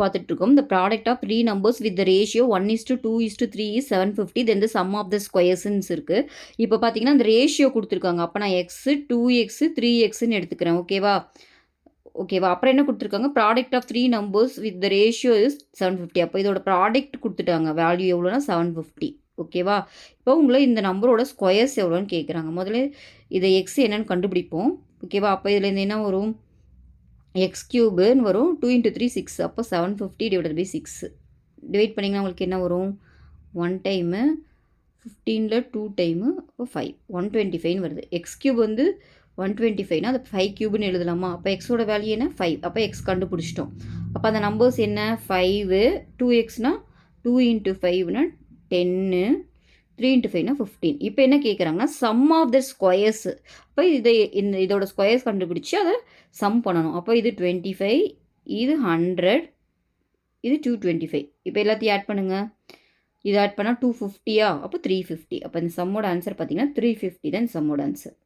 பார்த்துட்ருக்கோம். The product of 3 numbers with the ratio 1:2:3 is 750. Then the sum of the squaresன்னு இருக்கு. இப்போ பார்த்தீங்கன்னா, அந்த ரேஷியோ குடுத்துருக்காங்க. அப்ப நான் x, 2x, 3xன்னு எடுத்துக்கிறேன். ஓகேவா? ஓகேவா? அப்புறம் என்ன குடுத்துருக்காங்க? Product of 3 numbers with the ratio is 750. அப்போ இதோட ப்ராடக்ட் குடுத்துட்டாங்க. வேல்யூ எவ்வளோனா 750. ஓகேவா? இப்போ உங்கள இந்த நம்பரோட ஸ்கொயர்ஸ் எவ்வளோன்னு கேட்குறாங்க. முதல்ல இதை எக்ஸ் என்னன்னு கண்டுபிடிப்போம். ஓகேவா? அப்போ இதில் இருந்து என்ன வரும்? எக்ஸ் கியூபுன்னு வரும். 2 × 3 6. அப்போ 750 டிவைடட் பை 6 டிவைட் பண்ணிங்கன்னா உங்களுக்கு என்ன வரும்? 1 டைமு 15ல் 2 டைமு அப்போ 5 125ன்னு வருது. எக்ஸ் கியூப் வந்து 125னா அது 5 கியூப்னு எழுதலாமா? அப்போ எக்ஸோட வேல்யூ என்ன? 5. அப்போ எக்ஸ் கண்டுபிடிச்சிட்டோம். அப்போ அந்த நம்பர்ஸ் என்ன? 5 2xனா 2 × 5னா 10 3 × 5னா 15. இப்போ என்ன கேட்குறாங்கன்னா சம் ஆஃப் த ஸ்கொயர்ஸ். அப்போ இதோட ஸ்கொயர்ஸ் கண்டுபிடிச்சி அதை சம் பண்ணணும். அப்போ இது 25, இது 100, இது 225. இப்போ எல்லாத்தையும் ஆட் பண்ணுங்கள். இது ஆட் பண்ணால் 250யா? அப்போ 350. அப்போ இந்த சம்மோட ஆன்சர் பார்த்தீங்கன்னா 350 தான் சம்மோட ஆன்சர்.